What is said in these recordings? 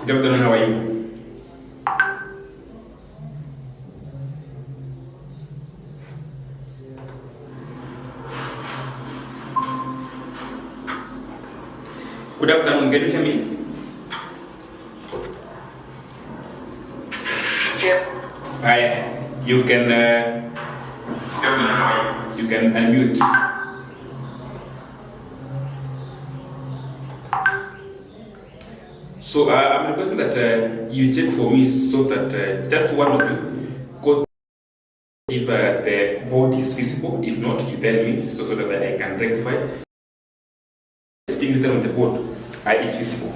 Good afternoon, how are you? Good afternoon, can you hear me? Yeah. Hi, you can unmute. So I'm requesting that you check for me so that just one of you go if the board is visible. If not, you tell me so that I can rectify. Being written on the board is visible.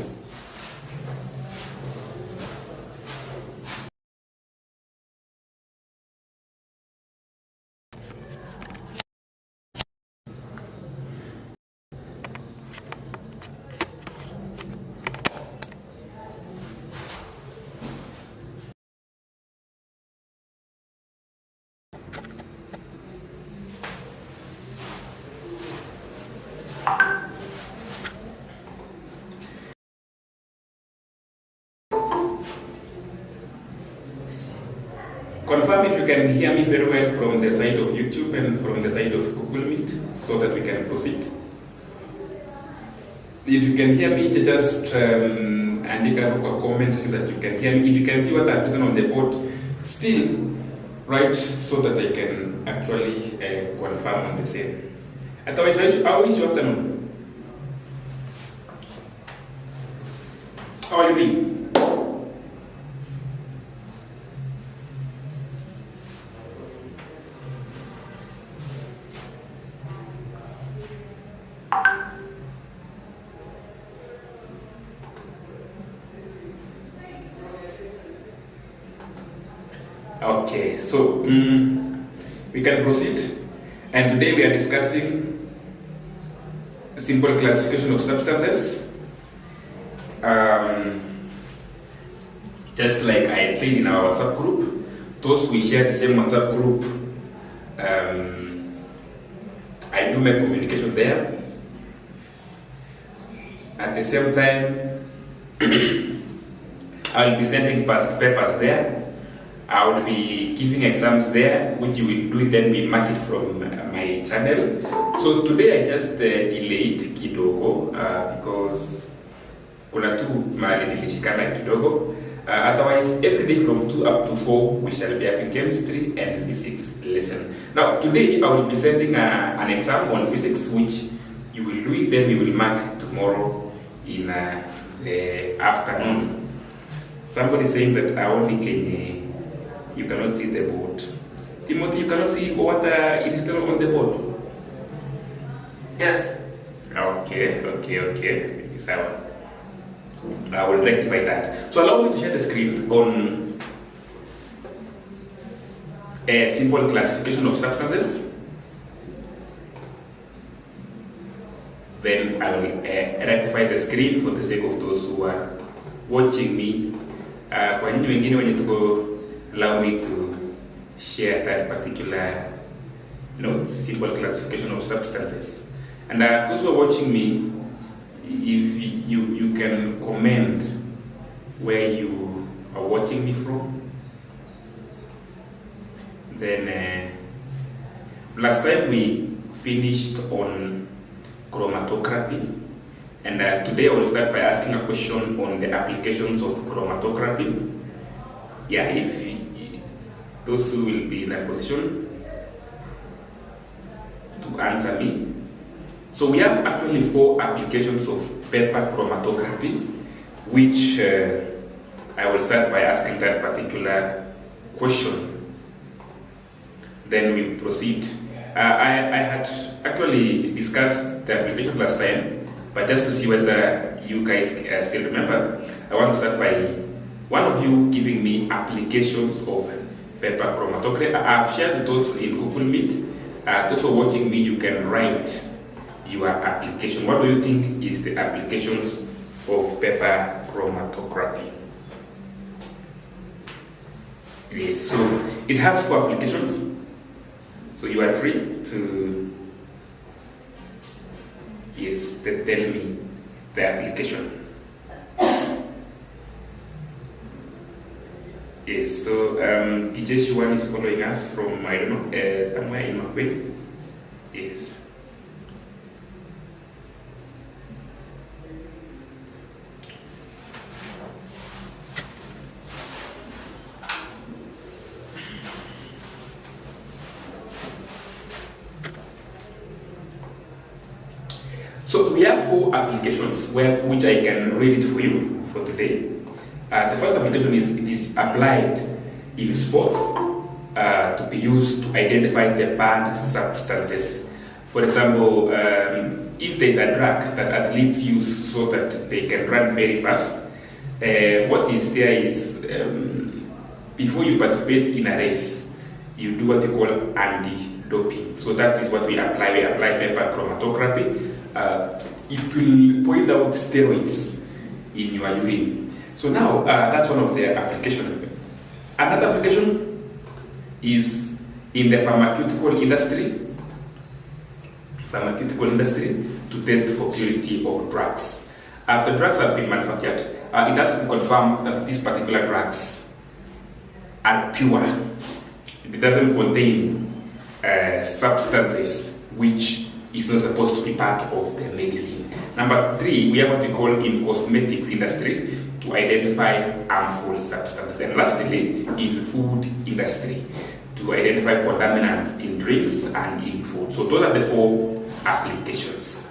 Confirm if you can hear me very well from the side of YouTube and from the side of Google Meet so that we can proceed. If you can hear me, just indicate a comment so that you can hear me. If you can see what I've written on the board, still write so that I can actually confirm on the same. Otherwise, how is your afternoon? How are you doing? Okay, so we can proceed. And today we are discussing simple classification of substances. Just like I had said in our WhatsApp group, those we share the same WhatsApp group, I do make communication there. At the same time, I'll be sending past papers there. I will be giving exams there, which you will do, then we mark it from my channel. So today I just delayed kidogo because kuna tu mahali nilishikana kidogo. Otherwise, every day from 2 up to 4, we shall be having chemistry and physics lesson. Now, today I will be sending an exam on physics, which you will do it, then we will mark tomorrow in the afternoon. Somebody saying that I only can. You cannot see the board. Timothy, you cannot see what is written on the board? Yes. Okay. So I will rectify that. So allow me to share the screen on a simple classification of substances. Then I will rectify the screen for the sake of those who are watching me. Kwa nyinyi wengine wenye tuko, allow me to share that particular simple classification of substances. And those who are watching me, if you can comment where you are watching me from. Then last time we finished on chromatography, and today I will start by asking a question on the applications of chromatography. Yeah, if those who will be in a position to answer me. So we have actually 4 applications of paper chromatography, which I will start by asking that particular question. Then we proceed. I had actually discussed the application last time, but just to see whether you guys still remember, I want to start by one of you giving me applications of paper chromatography. I've shared those in Google Meet. Those who are watching me, you can write your application. What do you think is the applications of paper chromatography? Yes, so it has 4 applications. So you are free to tell me the application. Yes, so DJ Shiwan is following us from, I don't know, somewhere in Makwe. Yes. So we have 4 applications which I can read it for you for today. The first application is it is applied in sports to be used to identify the banned substances. For example, if there is a drug that athletes use so that they can run very fast, what is there is before you participate in a race, you do what you call anti-doping. So that is what we apply. We apply paper chromatography. It will point out steroids in your urine. So now that's one of the applications. Another application is in the pharmaceutical industry to test for purity of drugs. After drugs have been manufactured, it has to be confirmed that these particular drugs are pure. It doesn't contain substances which is not supposed to be part of the medicine. Number 3, we have what we call in cosmetics industry to identify harmful substances. And lastly, in food industry to identify contaminants in drinks and in food. So those are the 4 applications.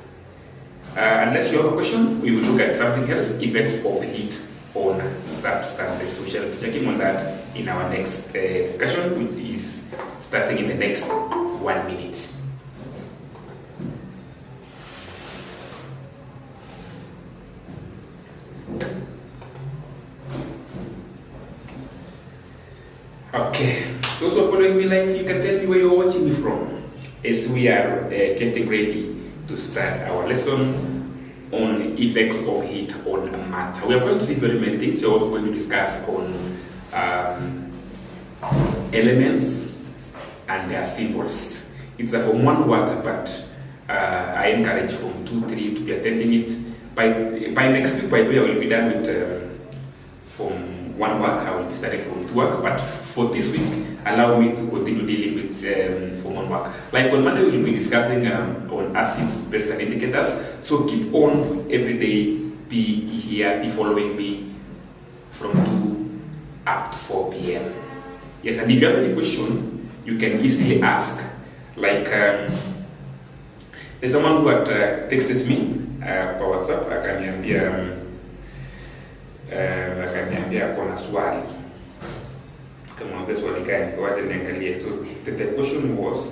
Unless you have a question, we will look at something else, effects of heat on substances. We shall be checking on that in our next discussion, which is starting in the next 1 minute. Okay, those who are following me live, you can tell me where you're watching me from as we are getting ready to start our lesson on effects of heat on matter. We are going to see very many things. We're also going to discuss on elements and their symbols. It's a Form 1 work, but I encourage Form 2, 3 to be attending it. By next week, by the way, I will be done with Form 1 work. I will be starting Form 2 work, but for this week, allow me to continue dealing with Form 1 work. Like on Monday, we will be discussing on acids, bases, and indicators. So keep on every day, be here, be following me from 2 up to 4 p.m. Yes, and if you have any question, you can easily ask. Like, there's someone who had texted me kwa WhatsApp, akaniambia kuna swali. Kamwambia swali gani? Wacha niangalie. So the question was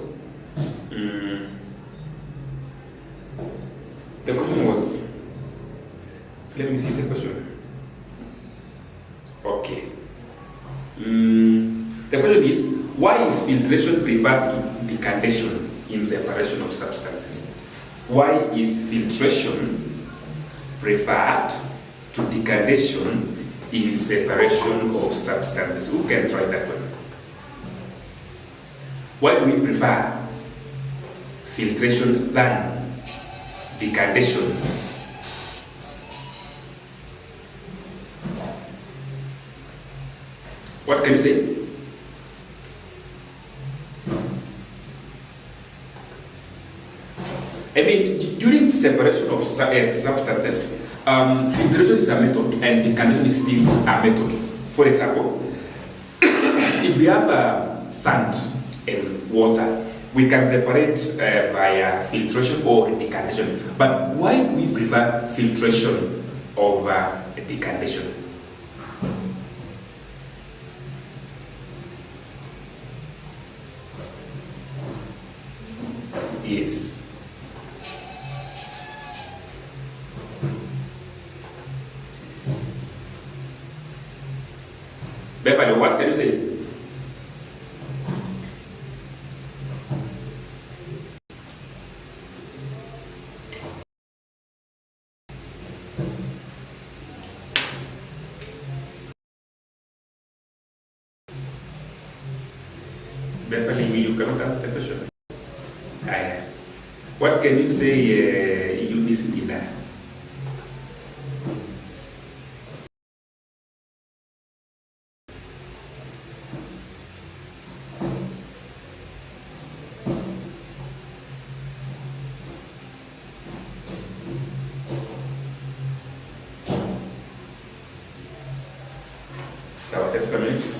let me see the question. Okay. The question is, why is filtration preferred to decantation in separation of substances? Why is filtration preferred to decantation in separation of substances? Who can try that one? Why do we prefer filtration than decantation? What can you say? I mean, during separation of substances, filtration is a method and decantation is still a method. For example, if we have sand and water, we can separate via filtration or decantation. But why do we prefer filtration over decantation? Yes. Beverly, what can you say? Beverly, you cannot answer the question. What can you say, Unicity there? just a minute.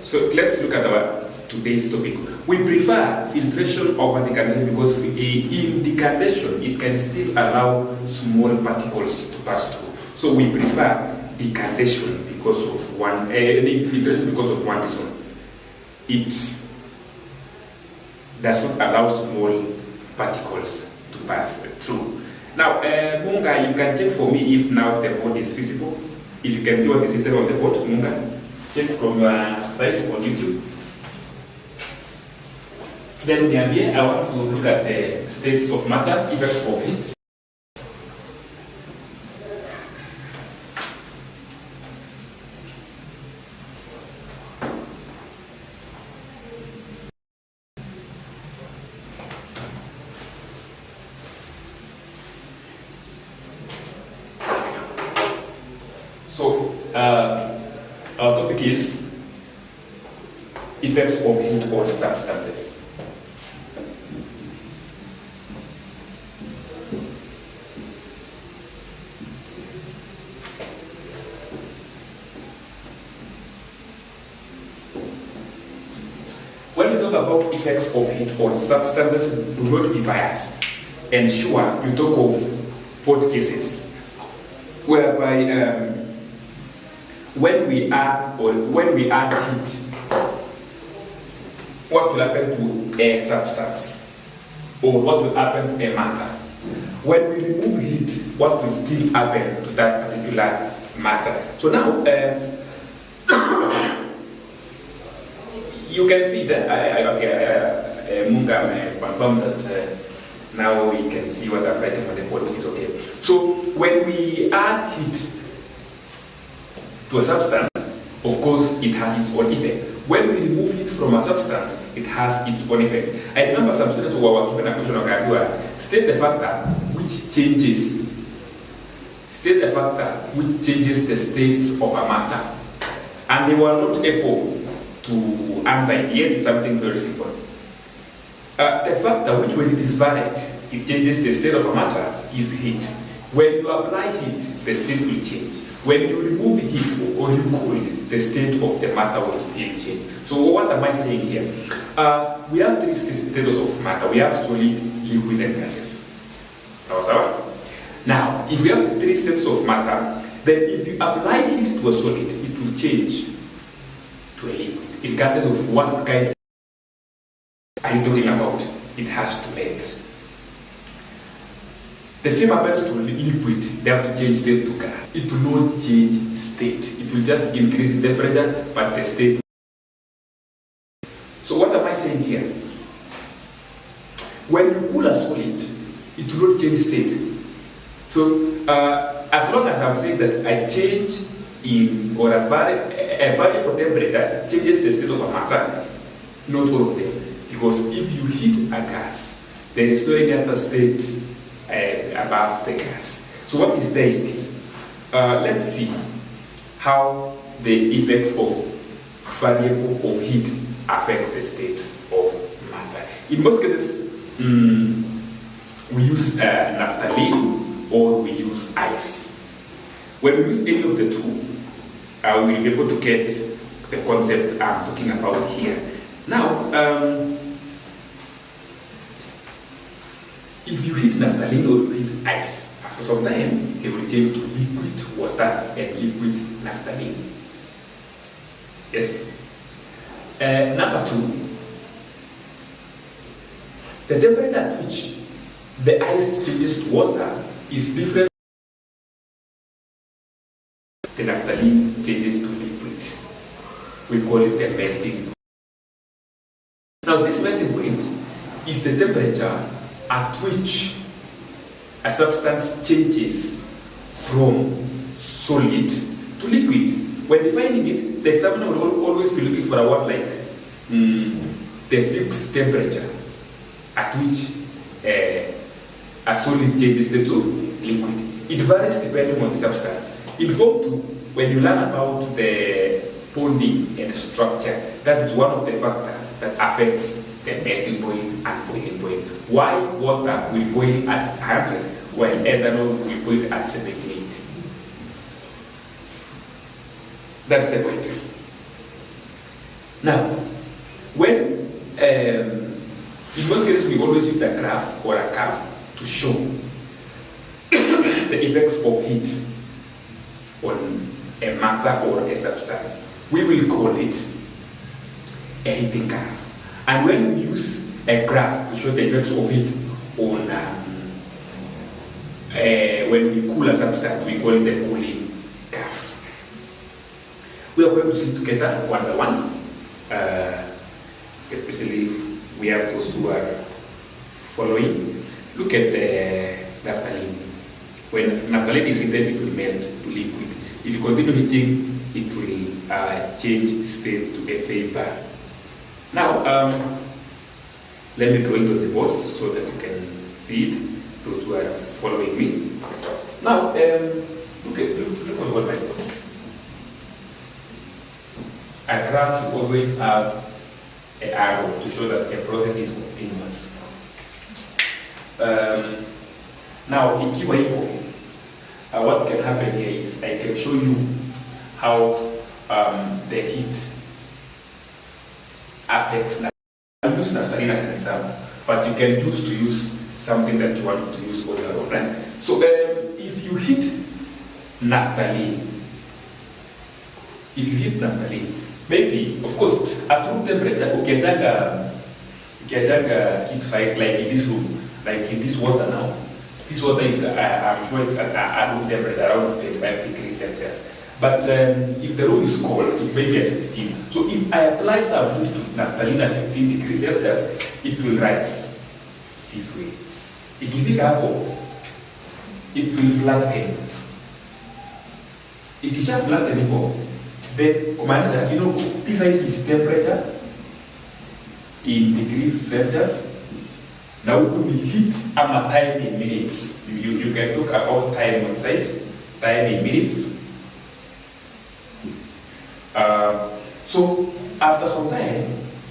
So let's look at our today's topic. We prefer filtration over decantation because in decantation it can still allow small particles to pass through. So we prefer decantation because of filtration because of one reason. It does not allow small particles to pass through. Now, Munga, you can check for me if now the board is visible. If you can see what is written on the board, Munga. Check from your site on YouTube. Then I want to look at the states of matter, effects of heat. So, our topic is effects of heat on substances. When we talk about effects of heat on substances, do not be biased. And sure, you talk of both cases, whereby when we add heat, what will happen to a substance, or what will happen to a matter? When we remove heat, what will still happen to that particular matter? So now, you can see that Munga may confirm that now we can see what I'm writing on the board, which is okay. So when we add heat to a substance, of course, it has its own effect. When we remove heat from a substance, it has its own effect. I remember some students who were given a question on Kagua, state the factor which changes the state of a matter. And they were not able to answer it. Yet it's something very simple. The factor which, when it is varied, it changes the state of a matter is heat. When you apply heat, the state will change. When you remove heat or you cool, the state of the matter will still change. So what am I saying here? We have three states of matter. We have solid, liquid, and gases. Now, if we have three states of matter, then if you apply heat to a solid, it will change to a liquid. Regardless of what kind are you talking about, it has to melt. The same happens to liquid. They have to change state to gas. It will not change state. It will just increase in temperature, but the state. So what am I saying here? When you cool a solid, it will not change state. So as long as I'm saying that I change in or a variable temperature changes the state of a matter, not all of them. Because if you heat a gas, there is no any other state above the gas. So what is there is this. Let's see how the effects of variable of heat affects the state of matter. In most cases, we use naphthalene or we use ice. When we use any of the two, we'll be able to get the concept I'm talking about here. Now, if you heat naphthalene or you heat ice, after some time, they will change to liquid water and liquid naphthalene. Yes. Number two, the temperature at which the ice changes to water is different. The naphthalene changes to liquid. We call it the melting Now, this melting point is the temperature at which a substance changes from solid to liquid. When defining it, the examiner will always be looking for a word like the fixed temperature at which a solid changes to liquid. It varies depending on the substance. In Form 2, when you learn about the bonding and structure, that is one of the factors that affects the melting point and boiling point. Why water will boil at 100 while ethanol will boil at 78. That's the point. Now, when in most cases we always use a graph or a curve to show the effects of heat on a matter or a substance. We will call it a heating curve. And when we use a graph to show the effects of heat on when we cool a substance, we call it the cooling curve. We are going to see together one by one, especially if we have those who are following. Look at the naphthalene. When naphthalene is heated, it will melt to liquid. If you continue heating, it will change state to a vapor. Now, let me draw it on the board so that you can see it, those who are following me. Now, look at what I got. A graph should always have an arrow to show that a process is continuous. Now, in Kiwaivo, what can happen here is I can show you how the heat affects. I'll use naphthalene as an example, but you can choose to use something that you want to use on your own, right? So, if you heat naphthalene, maybe, of course, at room temperature, ukiachanga heat site like in this room, like in this water now. This water is, I'm sure it's at room temperature, around 25 degrees Celsius. But if the room is cold, it may be at 15. So if I apply some heat to naphthalene at 15 degrees Celsius, it will rise this way. It will flatten. Ikisha flatten hivyo, then kumaanisha, you know, this side is temperature in degrees Celsius. Now it could be heat ama time in minutes. You can talk about time on site, time in minutes. So after some time,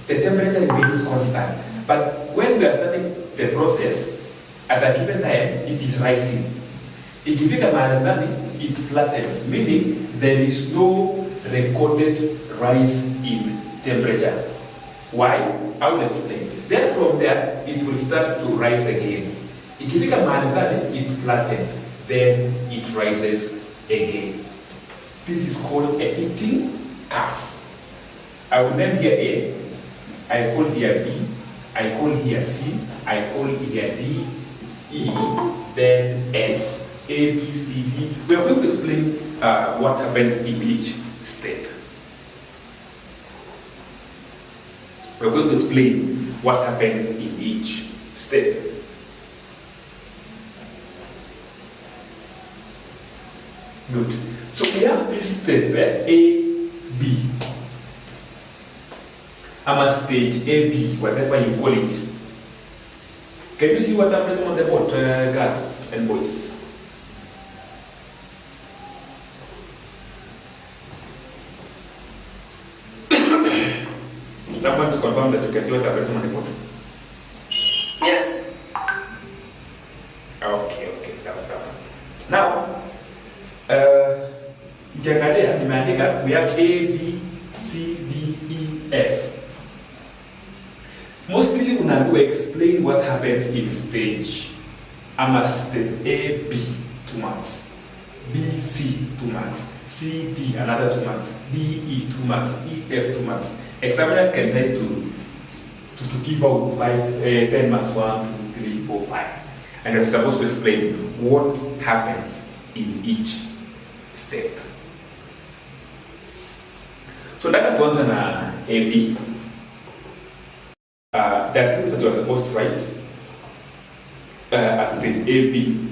the temperature remains constant. But when we are starting the process, at a given time, it is rising. It flattens, meaning there is no recorded rise in temperature. Why? I will explain. Then from there, it will start to rise again. It flattens, then it rises again. This is called a heating curve. I will name here A, I call here B, I call here C, I call here D, E, then F. A, B, C, D. We are going to explain what happens in each step. We're going to explain what happened in each step. Good. So we have this step, A, B. I'm a stage A, B, whatever you call it. Can you see what I'm writing on the board, girls and boys? Someone to confirm that you can see what I'm writing on the board? Yes. Okay, sawa. Now, ukiangalia nimeandika we have A, B, C, D, E, F. Mostly unaambiwa explain what happens in stage. Ama step A, B, 2 marks. B, C, 2 marks. C, D, another 2 marks. D, E, 2 marks. E, F, 2 marks. Examiner can try to give out 10 marks, 1, 2, 3, 4, 5. And you're supposed to explain what happens in each step. So that tuanza na AB. there are things that you are supposed to write at stage A, B.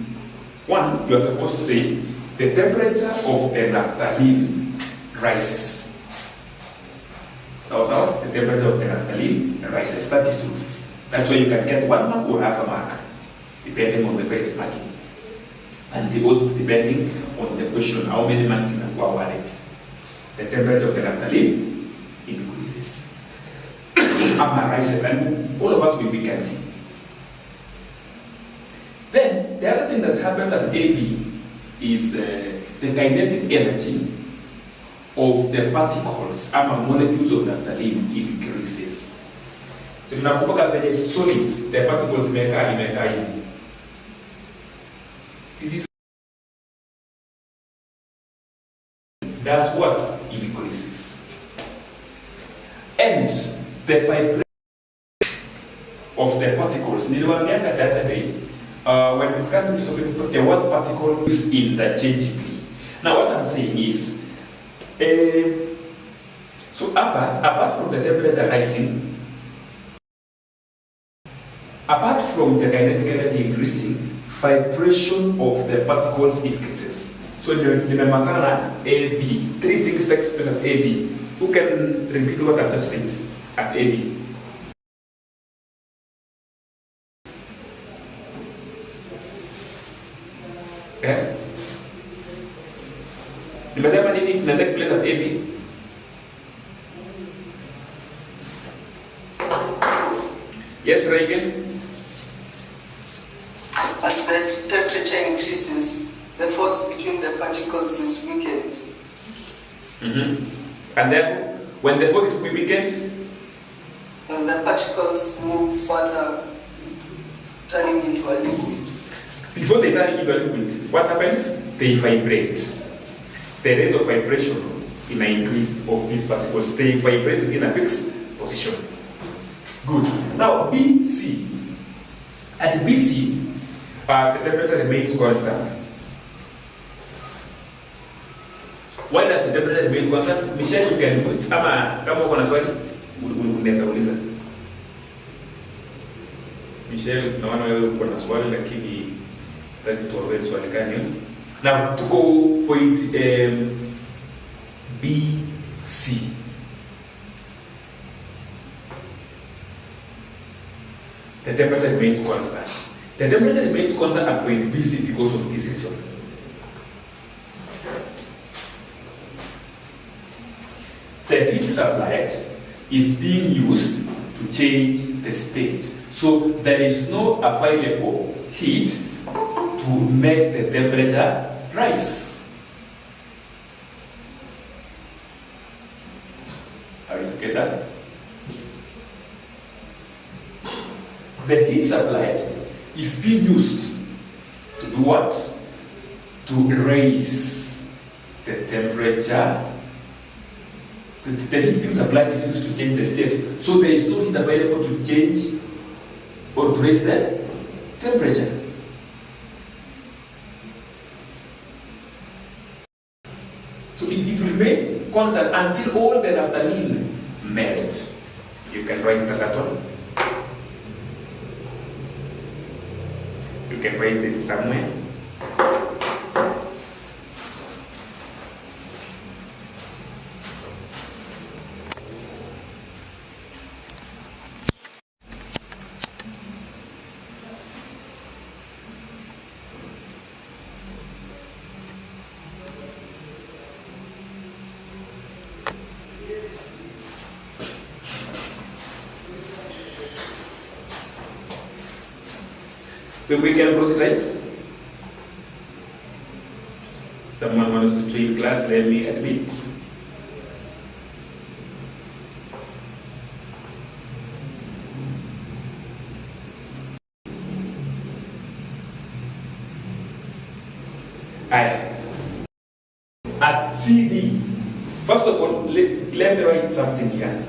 One, you are supposed to say the temperature of the naphthalene rises. So the temperature of the naphthalene rises. That is true. That's why you can get 1 mark or half a mark, depending on the first marking. And also depending on the question, how many marks you can go awarded. The temperature of the naphthalene increases. Amma rises, and all of us we can see. Then, the other thing that happens at AB is the kinetic energy of the particles, molecules of naphthalene increases. So tunakumbuka venye solids, the particles imekaa hivi. This is that's what increases. And the vibration of the particles, niliwaambianga the other day, when discussing this topic, the word particle is interchangeably. Now what I'm saying is, so apart from the temperature rising, apart from the kinetic energy increasing, vibration of the particles increases. So remember AB, 3 things take place at AB. Who can repeat what I've just said at AB? Okay? Remember anything that take place at AB? Yes, Reagan? As the temperature increases, the force between the particles is weakened. And therefore, when the force is weakened, and the particles move further, turning into a liquid. Before they turn into a liquid, what happens? They vibrate. The rate of vibration in an increase of these particles, they vibrate within a fixed position. Good. Now, BC. At BC, the temperature remains constant. Why does the temperature remain constant? Michelle, you can put, kama uko na swali, unaweza uliza. Michelle, naona wewe uko na swali lakini nataka tuowe swali gani? Now, tuko point BC. The temperature remains constant. The temperature remains constant at point BC because of this reason. The heat supplied is being used to change the state. So there is no available heat to make the temperature rise. Are you together? The heat supplied is being used to do what? To raise the temperature. The heat being supplied is used to change the state. So there is no heat available to change or to raise the temperature. So it will remain constant until all the naphthalene melt. You can write that one. You can write it somewhere. We can proceed, right? Someone wants to join class, let me admit. At CD, first of all, let me write something here.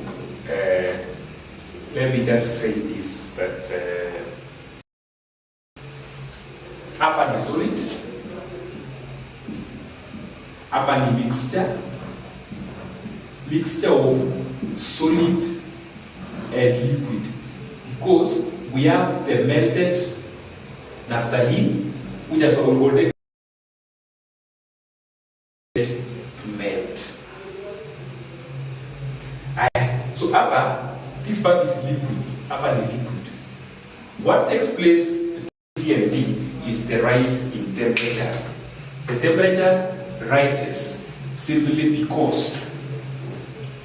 Let me just say this, that hapa ni solid, hapa ni mixture of solid and liquid. Because we have the melted naphthalene, which has already to melt. So upper, this part is liquid, upper is liquid. What takes place between C and D is the rise in temperature. The temperature rises simply because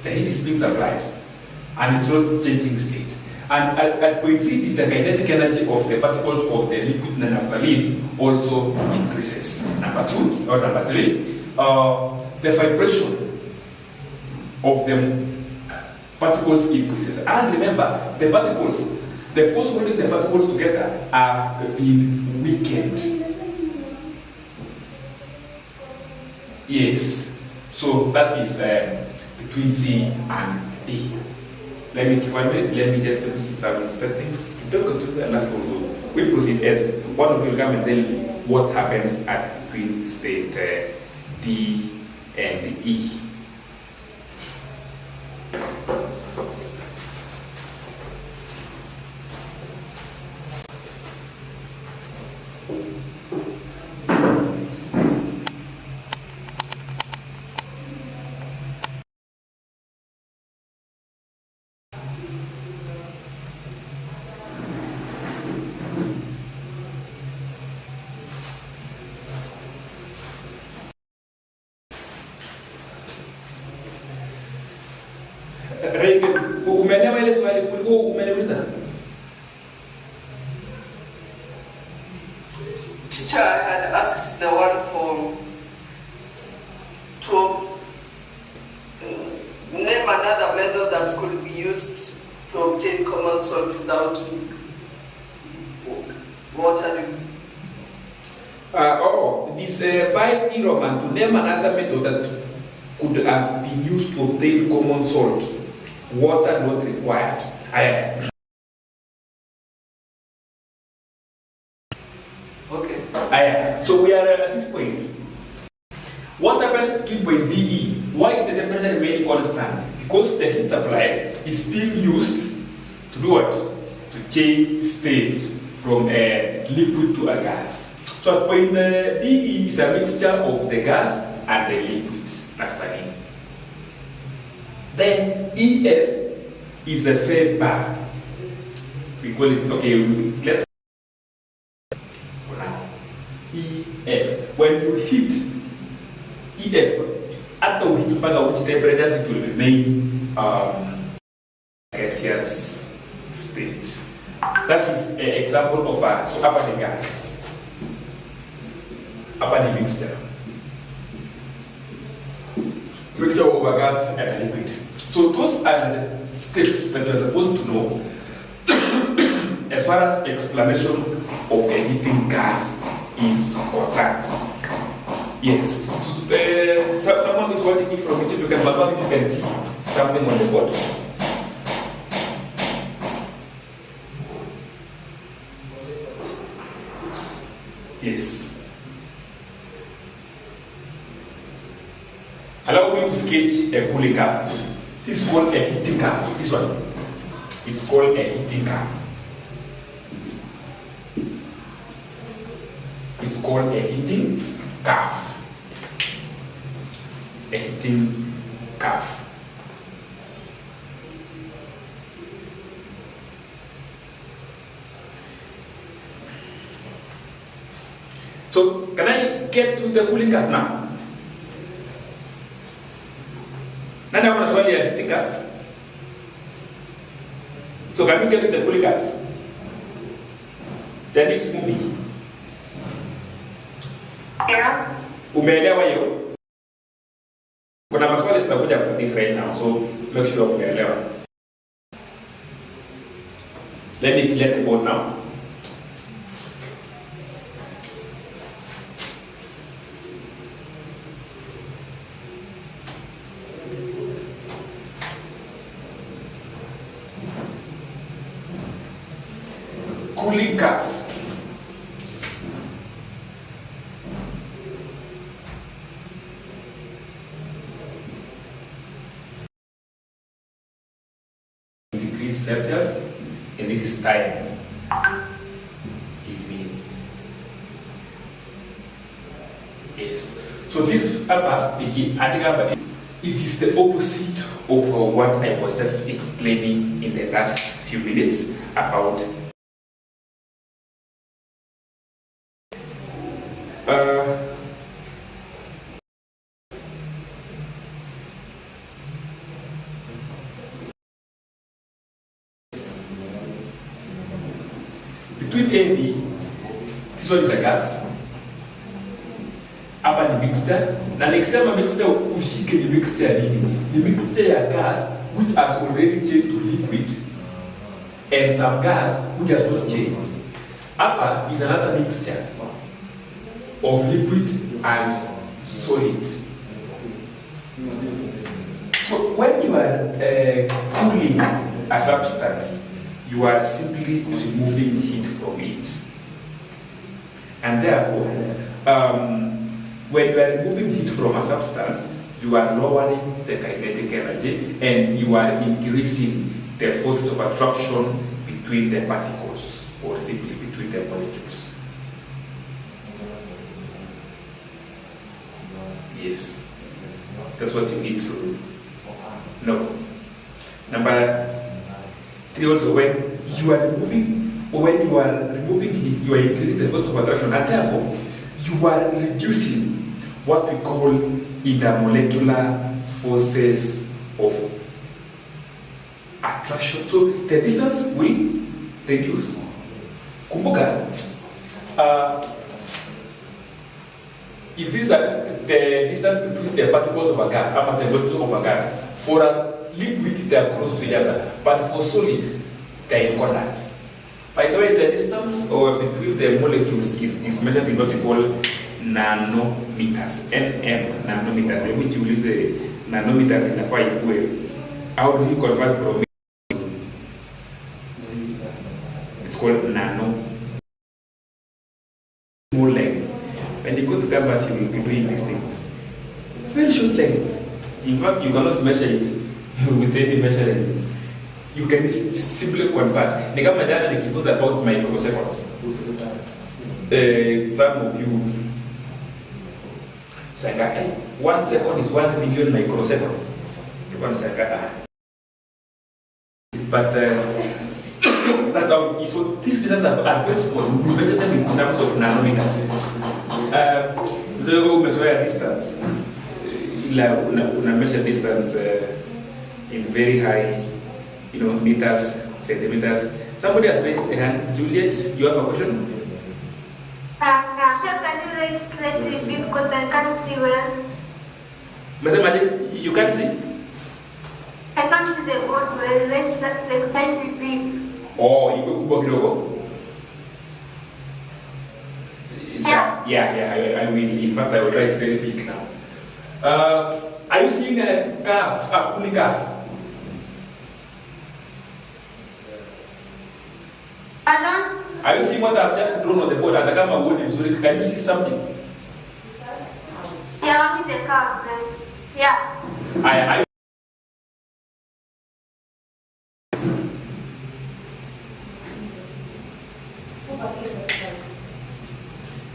the heat is being supplied and it's not changing state. And at point C, the kinetic energy of the particles of the liquid naphthalene also increases. Number 2 or number 3, the vibration of the particles increases. And remember, the particles, the force holding the particles together have been weakened. Yes, so that is between C and D. Let me give 1 minute, let me just do some settings. Don't go to the last one. We proceed as one of you will come and tell me what happens at between state D and E. Umeelewa ile swali kuliko umeeleza? Teacher, I had asked the one for to name another method that could be used to obtain common salt without watering. This 5E Roman, to name another method that could have been used to obtain common salt. Water not required. Okay. So we are at this point. What happens between point DE? Why is the temperature remaining constant? Because the heat supplied is being used to do what? To change state from a liquid to a gas. So at point DE is a mixture of the gas and the liquid naphthalene. Then EF is a fed bar. We call it, okay, let's for now. EF. When you heat EF, after we heat back which temperatures it will remain gaseous state. That is an example of so upper the gas, upper the mixture of a gas and a liquid. So those are the steps that you're supposed to know as far as explanation of a heating curve is concerned. Yes. Someone is watching me from YouTube. You can confirm if you can see something on the board. Yes. Allow me to sketch a cooling curve. This is called a heating curve. This one. It's called a heating curve. It's called a heating curve. A heating curve. So, can I get to the cooling curve now? Nani wana swali ya heating curve? So can we get to the cooling curve? Janice Mumbi. Yeah. Umeelewa hiyo? Kuna maswali zitakuja after this right now, so make sure umeelewa. Let me clear the board now. Cooling curve. Degrees Celsius and this is time. It means yes. So this it is the opposite of what I was just explaining in the last few minutes about between AV, this one is a gas. Hapa ni mixture, na nikisema mixture ushike ni mixture ya nini? Ni mixture ya gas which has already changed to liquid and some gas which has not changed. Hapa is another mixture of liquid and solid. So when you are cooling a substance, you are simply removing heat from it. And therefore, when you are removing heat from a substance, you are lowering the kinetic energy and you are increasing the forces of attraction between the particles or simply between the molecules. Yes, that's what you need to know. Number 3 also, when you are removing heat, you are increasing the force of attraction, and therefore you are reducing what we call intermolecular forces of attraction. So the distance will reduce. Kumbuka, if this is the distance between the particles of a gas, the molecules of a gas, for a liquid they are close to each other, but for solid they are in contact. By the way, the distance or between the molecules is measured in what we call nanometers, nanometers, which you will say nanometers in the fire. How do you convert from it's called nano. More length. When you go to campus, you will be doing these things. Very short length. In fact, you cannot measure it with any measuring. You can simply convert. The government data they give about microseconds. Some of you say, 1 second is 1 million microseconds. You want to say, but that's how. So these distance are very small. We measure them in terms of nanometers. We measure distance. We measure distance in very high, meters, centimeters. Somebody has raised a hand. Juliet, you have a question? Sir, can you raise slightly big because I can't see well? Madam, you can't see? I can't see the board well. Let's like slightly big. Oh, you go kubwa kidogo? Yeah, I will. In fact, I will try it very big now. Are you seeing a curve, a cooling curve? Pardon? Are you seeing what I've just drawn on the board? Can you see something? Yeah, only the curve then. Yeah. I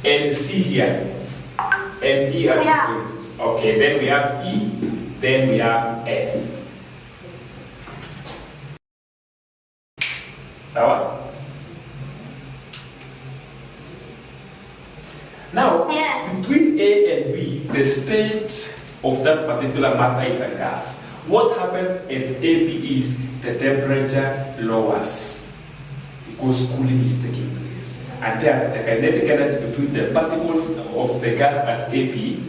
and C here. And E at Yeah. Okay, then we have E, then we have F. Sawa? Now, Yes. between A and B, the state of that particular matter is a gas. What happens at AB is the temperature lowers because cooling is taking place. And therefore, the kinetic energy between the particles of the gas at AB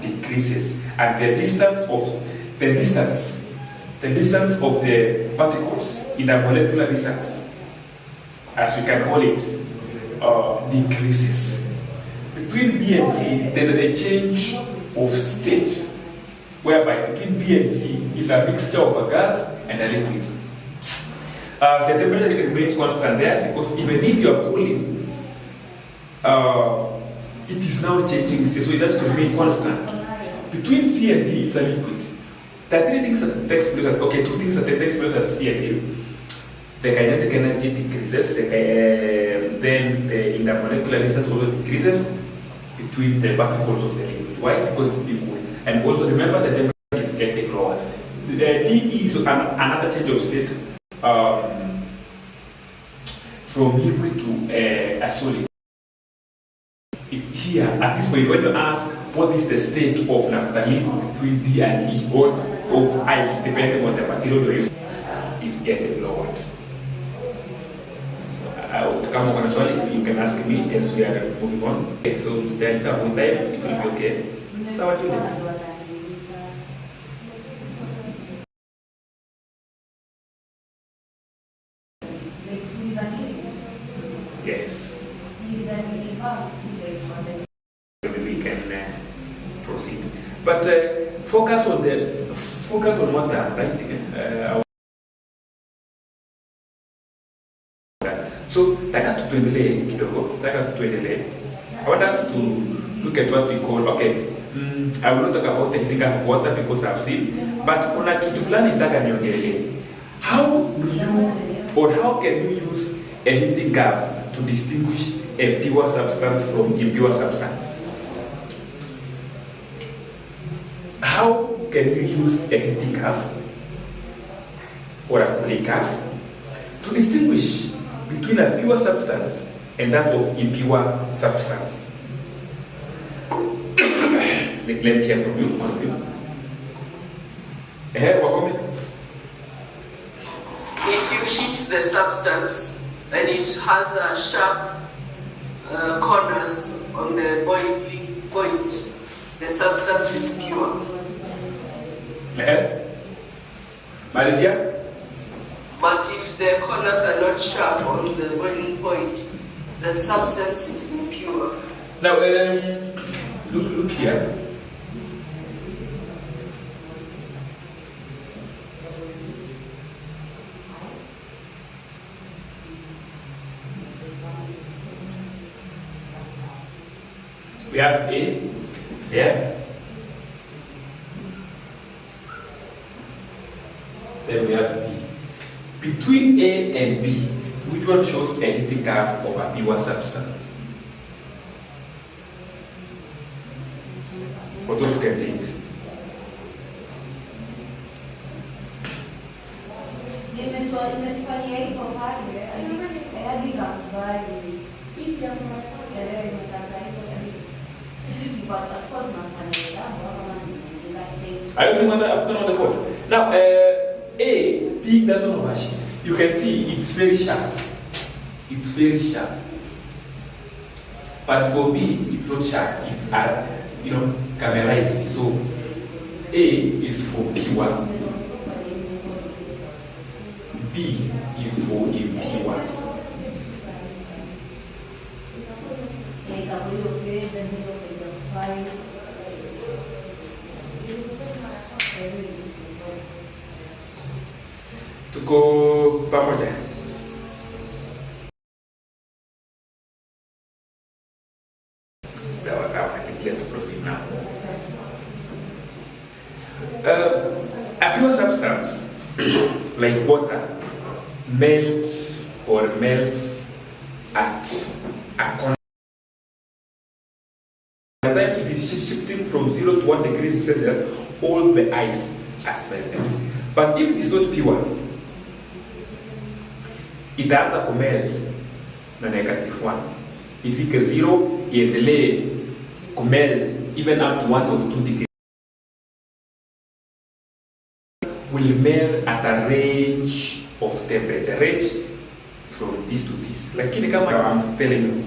decreases. And the distance of the particles in a molecular distance, as we can call it, decreases. Between B and C, there's a change of state, whereby between B and C is a mixture of a gas and a liquid. The temperature remains constant there because even if you are cooling, it is now changing state, so it has to remain constant. Between C and D, it's a liquid. There are 3 things that takes place. Two things that takes place at C and D. the kinetic energy decreases, then the intermolecular distance also decreases between the particles of the liquid. Why? Because it's equal. And also remember the temperature is getting lower. The D is another change of state from liquid to a solid. Here, at this point, when you ask what is the state of naphthalene between D and E, or of ice, depending on the material you use, is getting lowered. Kama kuna swali, you can ask me as we are moving on. Okay, so Mr. Isa, on time, it will be okay. Sawa Jude. Yes. We can proceed. But focus on what I'm writing. So, taka tuendelee kidogo. I want us to look at what we call, okay, I will not talk about the heating of water because I've seen, but kuna kitu fulani nataka niongelee. How do you, or how can you use a heating curve to distinguish a pure substance from impure substance? How can you use a heating curve or a cooling curve to distinguish between a pure substance and that of impure substance? Let me hear from you, one of you. If you heat the substance and it has a sharp corners on the boiling point, the substance is pure. Malaysia? But if the corners are not sharp on the boiling point, the substance is impure. Now, look here. We have A here. Then we have B. Between A and B, which one shows a heating curve of a pure substance? For those who can see it. Are you seeing what I've done on the board? Now, A, big that one of you can see it's very sharp. It's very sharp. But for B, it's not sharp. It's colorized. So A is for pure. B is for impure. Tuko pamoja. Sawa. Let's proceed now. A pure substance like water melts at a constant. By the time it is shifting from 0 to 1 degrees Celsius, all the ice has melted. But if it is not pure, itaanza kumelt na -1. Ifike 0, iendelee kumelt even up to 1 or 2 degrees. Will melt at a range of temperature, range from this to this. Lakini kama I'm telling you,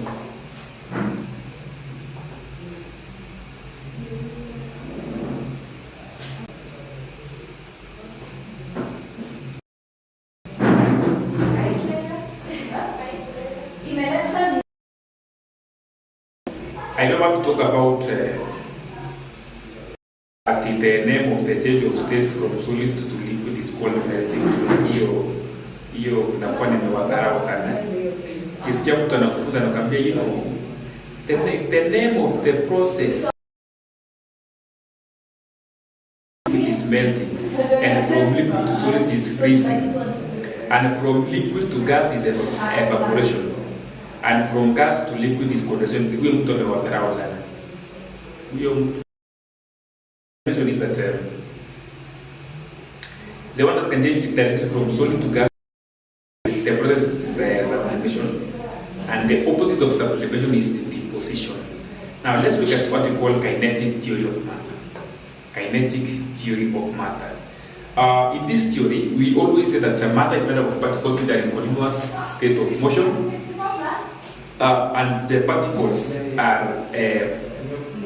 I don't want to talk about the name of the change of state from solid to liquid is called melting. Hiyo inakuwa nimewadharau sana. Kisikia mtu anakufunza nakwambia, the name of the process is melting, and from liquid to solid is freezing. And from liquid to gas is evaporation. And from gas to liquid is condensation. We don't talk about that. Is that the one that can change directly from solid to gas, the process is sublimation, and the opposite of sublimation is deposition. Now let's look at what we call kinetic theory of matter. Kinetic theory of matter. In this theory, we always say that matter is made up of particles which are in continuous state of motion, and the particles are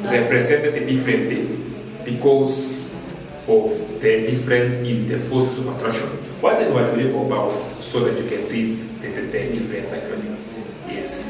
represented differently because of the difference in the forces of attraction. What then what we talk about so that you can see the difference actually? Yes.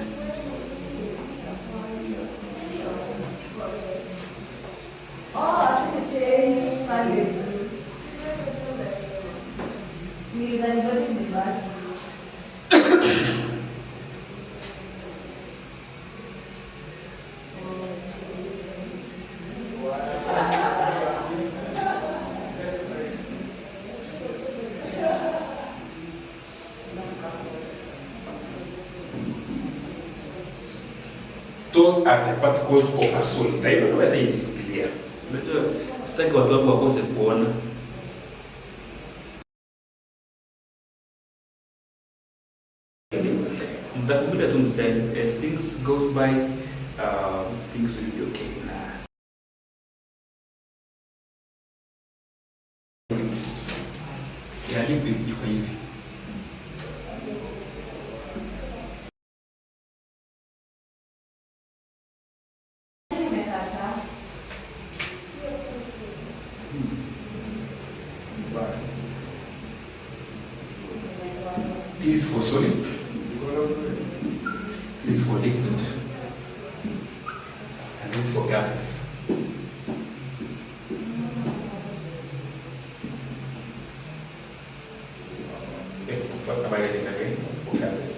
Those are the particles of a solid. I don't know whether it is clear. It's like what was born. But we don't understand as things goes by, things will be okay. Yeah, liquid, you can. This is for solid, this is for liquid, and this is for gases. Okay, what am I getting again? For gases.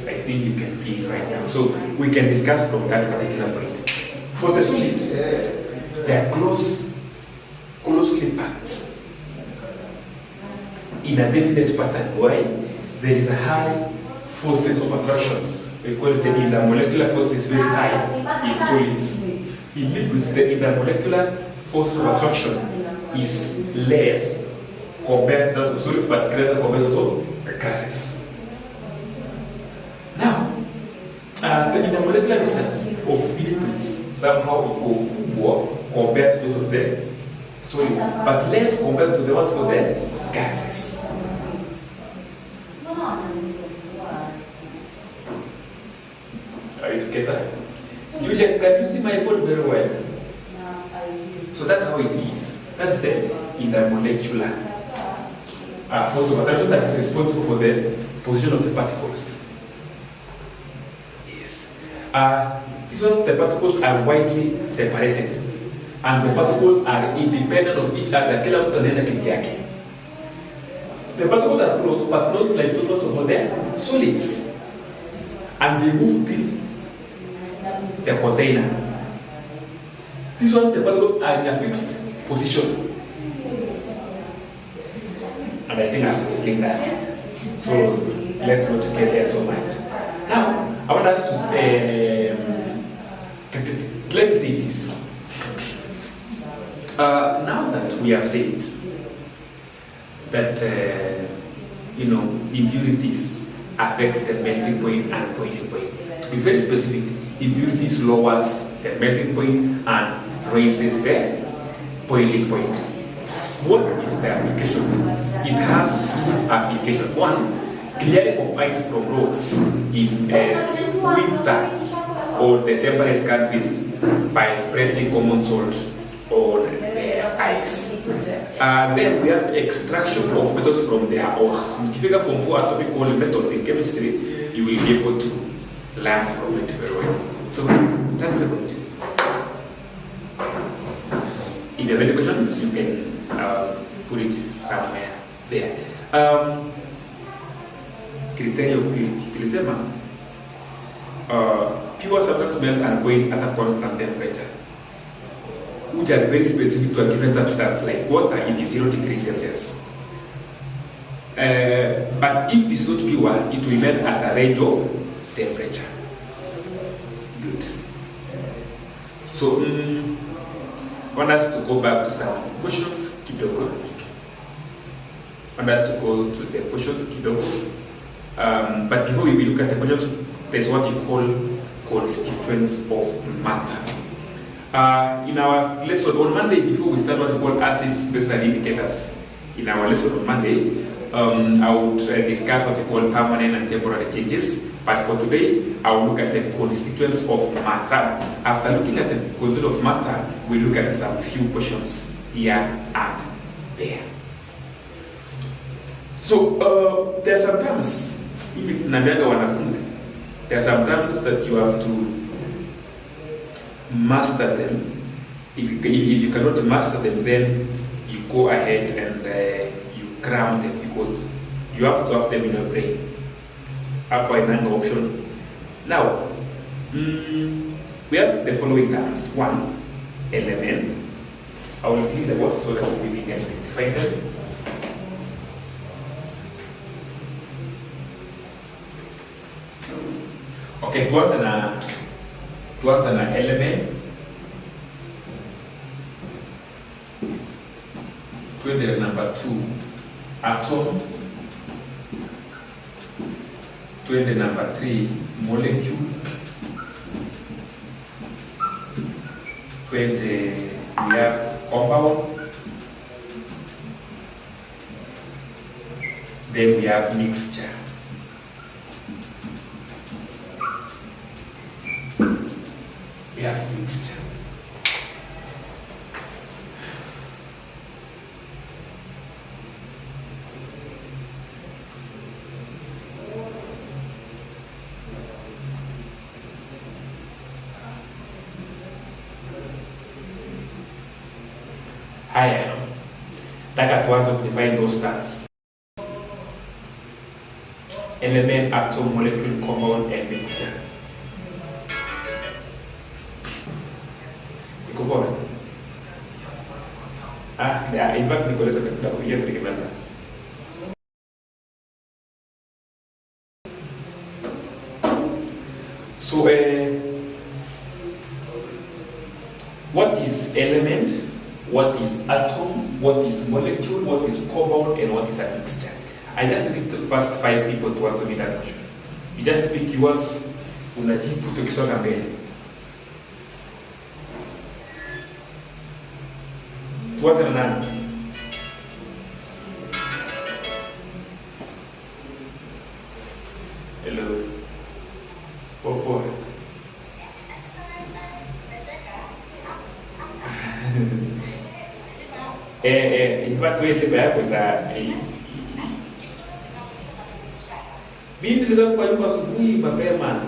I think you can see it right now. So we can discuss from that particular point. For the solid, they are closely packed in a definite pattern. Why? There is a high forces of attraction. We call it the intermolecular force is very high in solids. In liquids, the intermolecular forces of attraction is less compared to those of solids, but greater compared to gases. Now, the intermolecular distance of liquids somehow will go more compared to those of the solids, but less compared to the ones for the gases. Are you together? Julia, can you see my board very well? So that's how it is. That's the intermolecular force of attraction that is responsible for the position of the particles. Yes. These ones, the particles are widely separated, and the particles are independent of each other. The particles are close, but not like those ones over there, solids. And they move within the container. This one, the particles are in a fixed position. And I think I've explained that. So let's not get there so much. Now, I want us to let me say this. Now that we have said that impurities affects the melting point and boiling point. To be very specific, impurities lowers the melting point and raises the boiling point. What is the application? It has two applications. One, clearing of ice from roads in winter or the temperate countries by spreading common salt on the ice. Then we have extraction of metals from their ores. If you figure from 4 atomic metals in chemistry, you will be able to learn from it very well. So that's the point. If you have any question, you can put it somewhere there. Criteria of purity. Pure substance melts and boil at a constant temperature, which are very specific to a given substance. Like water, it is 0 degrees Celsius. But if this is not pure, it will melt at a range of temperature. Good. So, I want us to go back to some questions kidogo. I want us to go to the questions kidogo. But before we look at the questions, there's what you call constituents of matter. In our lesson on Monday, before we start what we call acids, bases, and indicators, in our lesson on Monday, I would discuss what we call permanent and temporary changes. But for today, I will look at the constituents of matter. After looking at the constituents of matter, we look at some few questions here and there. So there are some terms. There are some terms that you have to master them. If you cannot master them, then you go ahead and you cram them, because you have to have them in your brain. Upper and lower option. Now, we have the following terms. One, element. I will clean the words so that we can define them. Okay, towards an element. To the number 2, atom. To the number 3, molecule. To the we have compound. Then we have mixture. We have mixture. Haya, nataka tuanze kudefine those terms. Element, atom, molecule, compound, and mixture. Iko poa? In fact, niko nakuja tukimaliza. So, what is element? What is atom, what is molecule, what is compound, and what is a mixture? I just need the first 5 people to answer me that question. You just pick yours, unajibu tukisonga mbele. Tuanze na nani? Hello. Popo. In fact, wewe ndio yako ita mimi nilitoka kwa nyumba asubuhi mapema.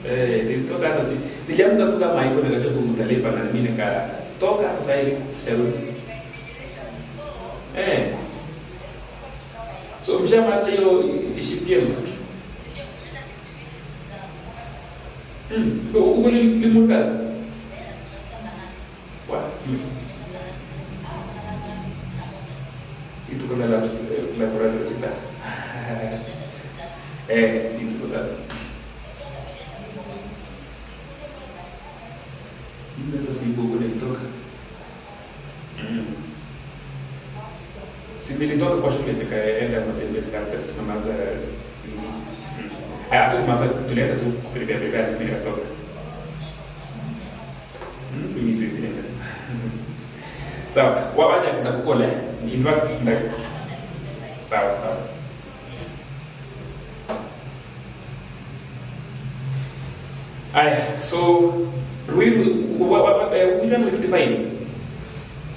Nilitoka hata niliamka tu kama haiko nikajua tu mtalipa na mimi nikatoka faili seru. So mshamaliza hiyo shift yenu. Uko limukazi. Itu kena laboratori kita. Situ kena. Ini tu si buku ni tu. Si nilitoka kwa shule nikaenda matembezi katika tunaanza ini. Hatu tunaanza tulienda tu kuprepare mimi nikatoka. Mimi siwezi nenda. Sawa, wawaja kutakukole. In fact, sawa. So which one will you define?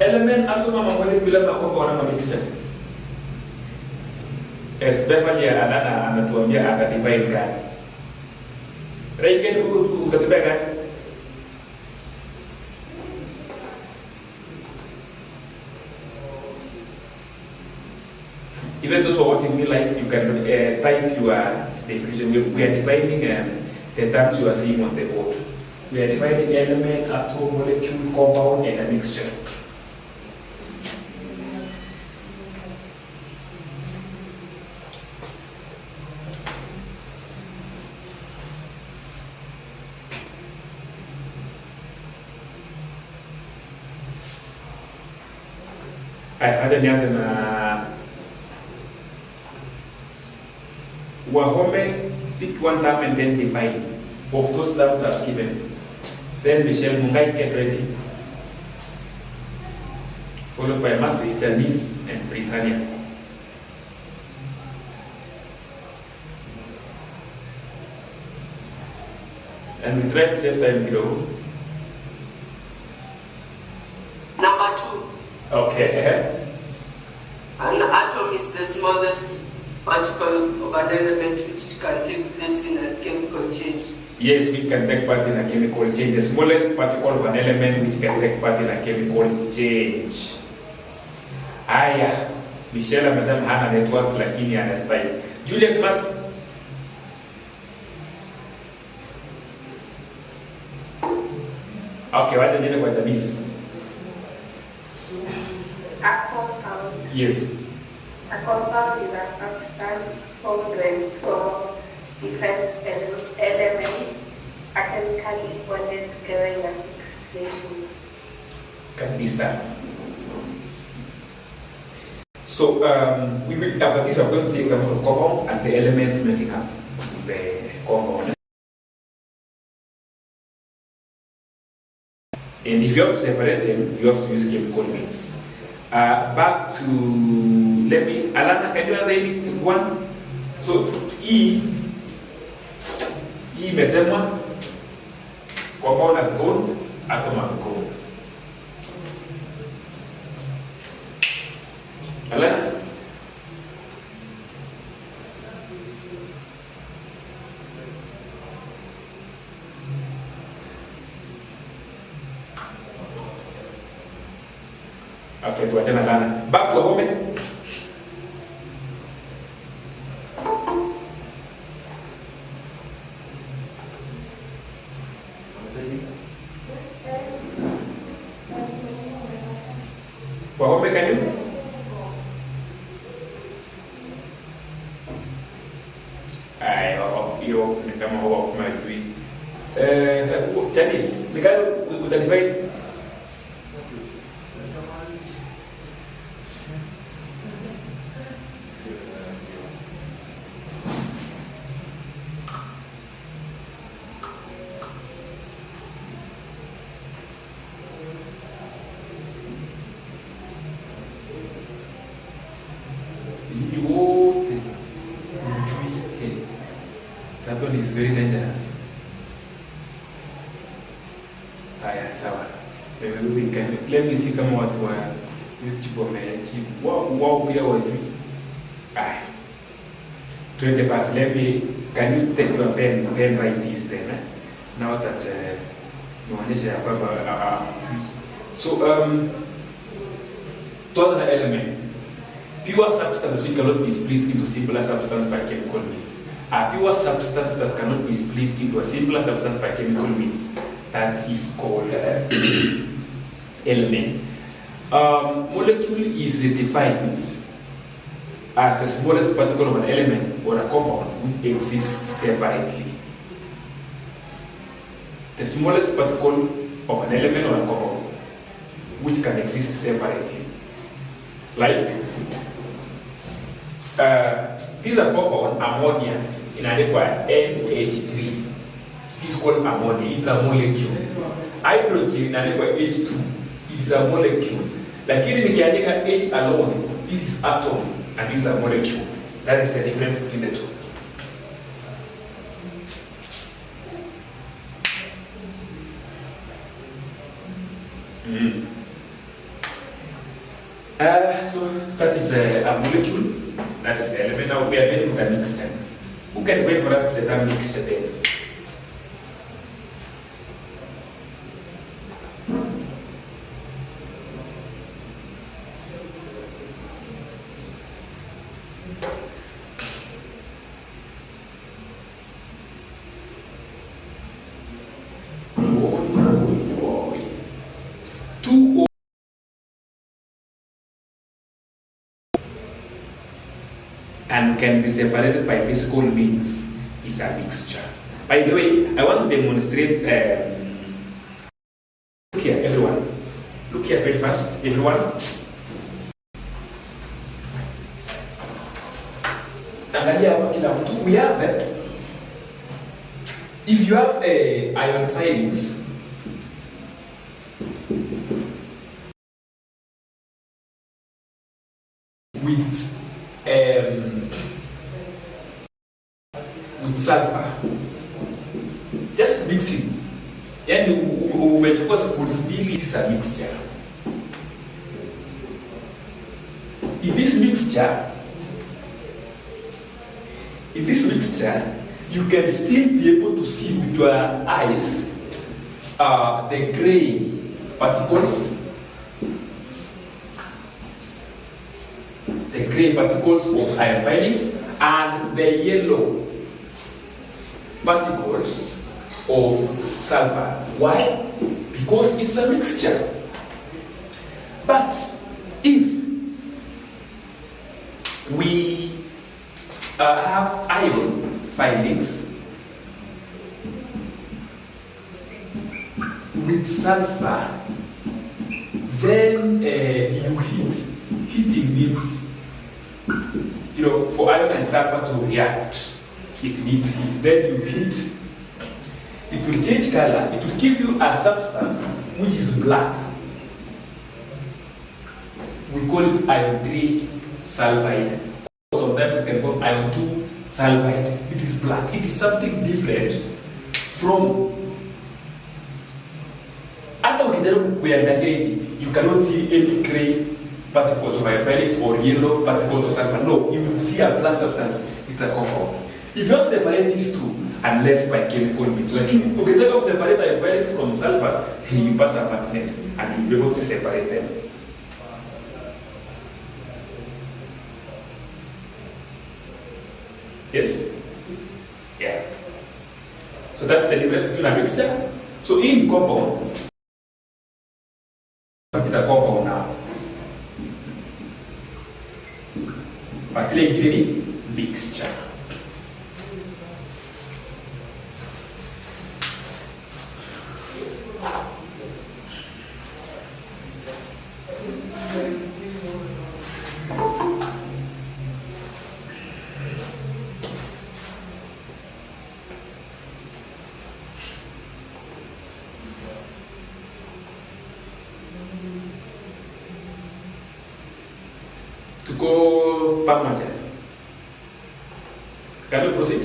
Element, atom, ama molecule, ama compound, ama mixture? Stefan ya anatuambia atadefine gani? Regen utatubia gani? Even those who are watching me live, you can type your definition. We are defining the terms you are seeing on the board. We are defining element, atom, molecule, compound, and a mixture. Hata nianze na Wahome, pick one term and then define. Of those terms are given. Then Michelle Mungai, get ready. Followed by Mercy, Janice, and Britannia. And we try to save time below. Number 2. Okay. An atom is the smallest particle of an element which can take place in a chemical change. Yes, we can take part in a chemical change. The smallest particle of an element which can take part in a chemical change. Aya, Michelle amesema hana network lakini anataka. Juliet Mas. Okay, wacha niende kwa Janice. A compound. Yes. A compound is a substance formed when two different elements are chemically bonded together in a fixed relation. Kabisa. So, after this, we're going to see examples of compounds and the elements making up the compound. And if you have to separate them, you have to use chemical means. Back to, Alana, can you answer one? So, E imesema compound has gold, atom has gold. Alana? Okay, tuachana Alana. Back to home. Wahome, can you? Hiyo ni kama huwa kumajui. Janice, nikali utanifai? That one is very dangerous. Haya, sawa. Let me see kama watu wa YouTube wamejibu. Wao pia wajui. Haya. Twende basi. Can you take your pen write this then? Now that nionyesha ya kwamba so those are the element. Pure substance which cannot be split into simpler substance by chemical means. A pure substance that cannot be split into a simpler substance by chemical means. That is called element. Molecule is defined as the smallest particle of an element or a compound which exists separately. The smallest particle of an element or a compound which can exist separately. Like this is a compound, ammonia, inaandikwa NH3. This is called ammonia, it's a molecule. Hydrogen inaandikwa H2, it's a molecule. Lakini nikiandika H alone, this is atom and this is a molecule. That is the difference between the two. So that is a molecule, that is the element. Now we are dealing with a mixture. Who can wait for us to the term mixture then? Two and can be separated by physical means is a mixture. By the way, I want to demonstrate. Look here, everyone. Look here very fast, everyone. Angalia hapa kila mtu. We have if you have ion filings with sulfur, just mixing. Yani umechukua spoons mbili, this is a mixture. In this mixture, you can still be able to see with your eyes the gray particles, of ion filings and the yellow particles of sulfur. Why? Because it's a mixture. But if we have ion filings with sulfur, then you heat. Heating means, for iron and sulfur to react, it needs heat. Then you heat, it will change color, it will give you a substance which is black. We call it iron 3 sulfide. Sometimes it can form iron 2 sulfide. It is black. It is something different from. Hata ukijaribu kuangalia hivi, you cannot see any gray particles of iron filings or yellow particles of sulfur. No, you will see a black substance. It's a compound. If you have to separate these two, unless by chemical means, like ukitaka to separate iron filings from sulfur, you pass a magnet and you'll be able to separate them. Yes? Yeah. So that's the difference between a mixture. So in compound, it's a compound now. But clearly, mixture. To go pamoja. Can you proceed?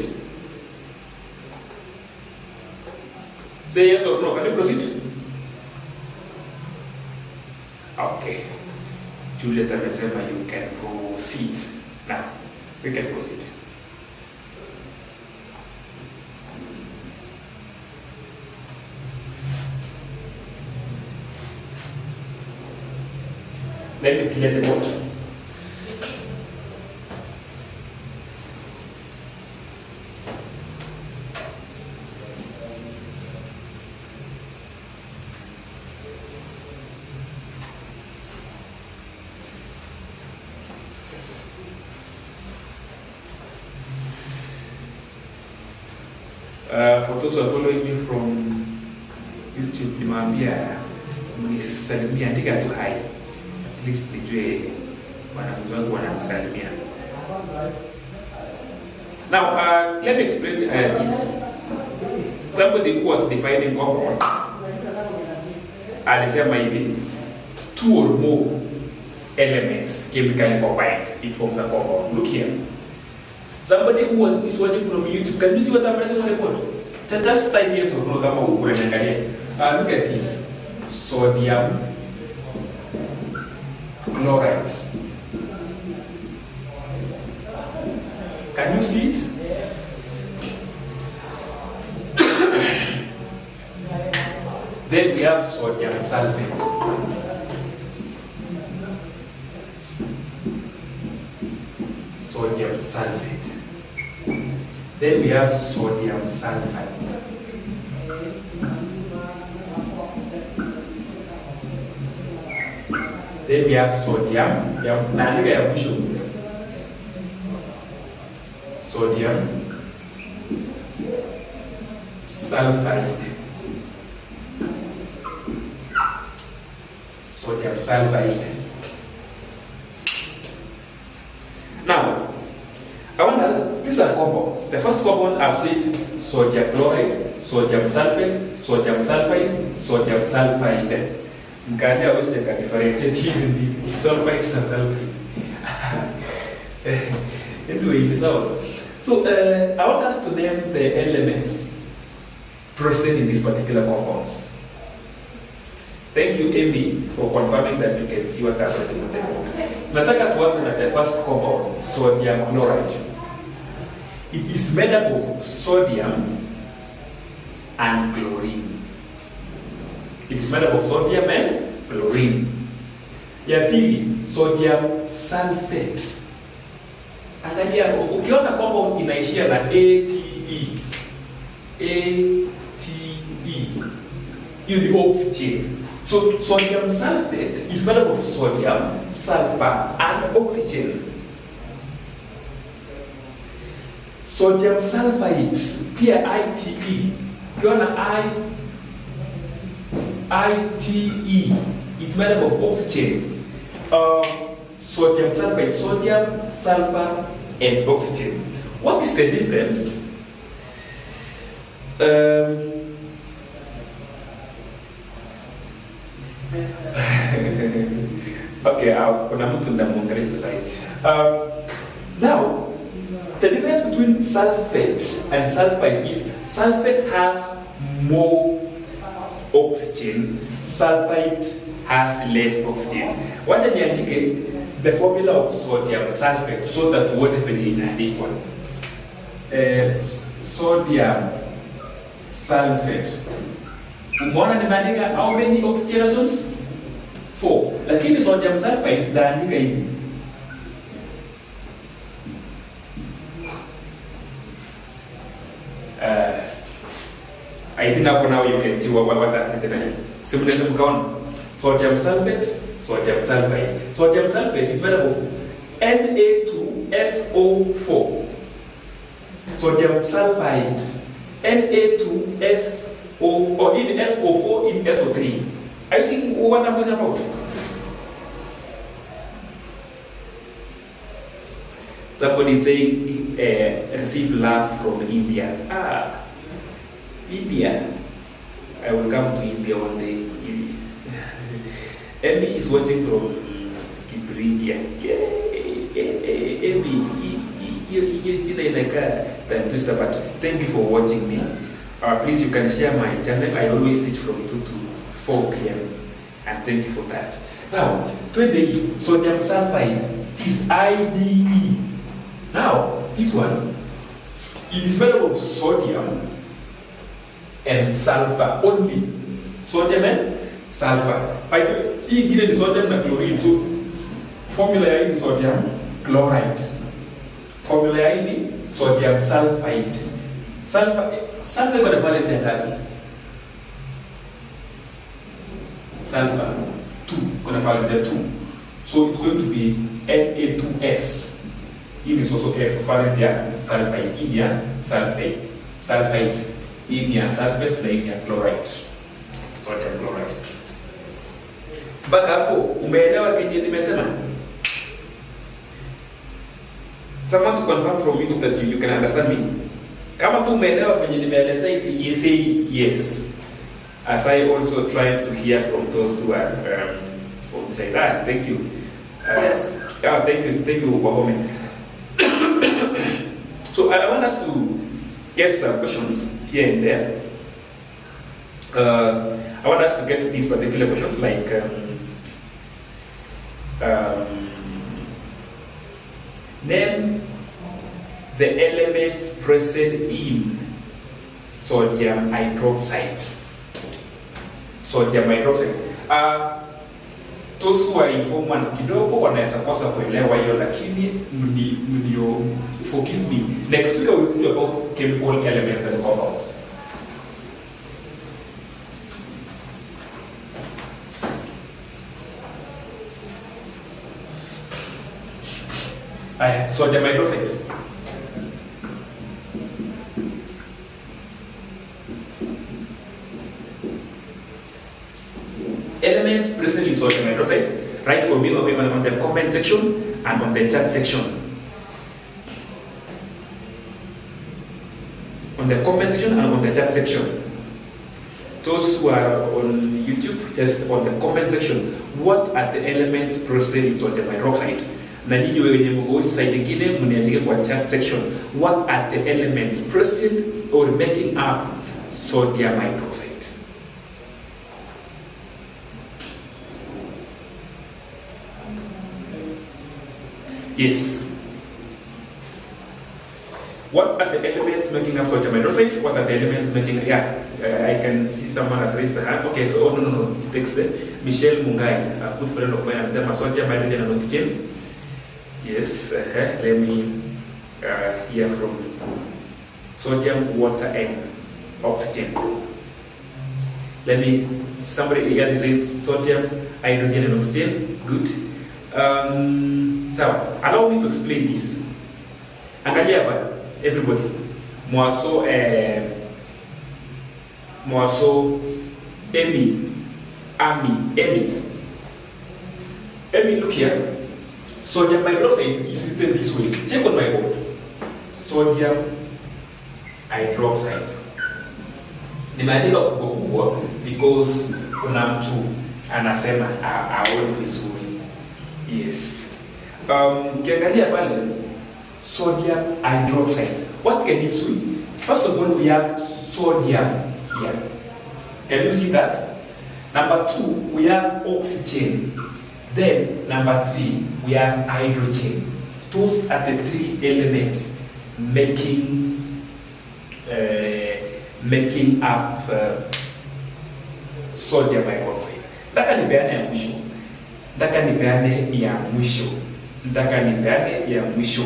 Say yes or no. Can you proceed? Okay. Juliet amesema you can proceed. Now, we can proceed. Let me clear the board. For those who are following me from YouTube, nimwambia mnisalimia, andika tu hi. At least nijue wanafunzi wangu wanasalimia. Now, let me explain this. Somebody who was defining compound alisema hivi, 2 or more elements chemically combined, it forms a compound. Look here. Somebody who is watching from YouTube, can you see what I'm writing on the board? Just 5 years or no, look at this. Sodium chloride. Can you see it? Then we have sodium sulfate. Sodium sulfate. Then we have sodium sulfide. Then we have sodium. Sodium sulfide. Sodium sulfide. Now, I want these are compounds. The first compound I've said sodium chloride, sodium sulfate, sodium sulfide, sodium sulfide. Mkali always can differentiate hizi mbili, sulfite na sulfide. Anyway, it is out. So I want us to name the elements present in these particular compounds. Thank you, Amy, for confirming that you can see what I'm writing on the board. Nataka tuanze at the first compound, sodium chloride. It is made up of sodium and chlorine. It is made up of sodium and chlorine. Ya pili, sodium sulfate. Angalia, ukiona compound inaishia na ATE. You the oxygen. So sodium sulfate is made up of sodium, sulfur, and oxygen. Sodium sulfite, pia ITE. Ukiona ITE, it's made up of oxygen. Sodium sulfite, sodium, sulfur, and oxygen. What is the difference? Okay, kuna mtu ndamwongelesha sasa hivi. Now, the difference between sulfate and sulfite is sulfate has more oxygen, sulfite has less oxygen. Wacha niandike the formula of sodium sulfate so that whatever is equal. Sodium sulfate. Umeona nimeandika how many oxygen atoms? 4. Lakini sodium sulfite naandika hivi. I think now you can see what happened. Simply count sodium sulfate, sodium sulfite. Sodium sulfate is made up of Na2SO4. Sodium sulfide, Na2SO, or in SO4 in SO3. I think what I'm talking about. Somebody is saying receive love from India. India. I will come to India one day. Emmy is watching from India. Emmy, but thank you for watching me. Please, you can share my channel. I always teach from 2 to 4 p.m. and thank you for that. Now, today, sodium sulfide is IDE. Now, this one, it is made up of sodium and sulfur only. Sodium and sulfur. He given the sodium and chlorine. So, formula is sodium chloride. Formula is sodium sulfide. Sulfur got a valence at sulfur 2, going to valence at 2. So it's going to be Na2S. It is also F valence sulfide, India sulfate, sulfite, India sulfate, India chloride, sodium chloride. Mpaka hapo umeelewa kenye nimesema? Someone to confirm from YouTube that you can understand me. Kama tu umeelewa venye nimeeleza hizi, you say yes. As I also try to hear from those who are say that. Thank you. Yes. Yeah, thank you, Wahome. So I want us to get some questions here and there. I want us to get to these particular questions like name the elements present in sodium hydroxide. Sodium hydroxide. Those who are informed kidogo wanaweza kosa kuelewa hiyo, lakini mnio forgive me. Next week I will teach you about chemical elements and compounds. Sodium hydroxide. Elements present in sodium hydroxide. Write for me on the comment section and on the chat section. on the comment section and on the chat section. Those who are on YouTube, just on the comment section, what are the elements present in sodium hydroxide? Na nyinyi wenye mko side nyingine mniandike kwa chat section, what are the elements present or making up sodium hydroxide? Yes. What are the elements making up sodium hydroxide? What are the elements making? I can see someone has raised the hand. Okay, so no, text there. Michelle Mungai, a good friend of mine, and said sodium, hydrogen, and oxygen. Yes. Let me hear from sodium, water, and oxygen. Let me. Somebody else says sodium, hydrogen, and oxygen. Good. So allow me to explain this. Angalia everybody. Mwaso Emi, look here. Sodium hydroxide is written this way. Check on my board. Sodium hydroxide. Nimeandika kubwa because kuna mtu anasema aone vizuri. Yes. Kiangalia pale sodium hydroxide. What can it be? First of all, we have sodium here. Can you see that? Number 2, we have oxygen. Then number 3, we have hydrogen. Those are the 3 elements making up sodium hydroxide. Nataka nipeane ya mwisho.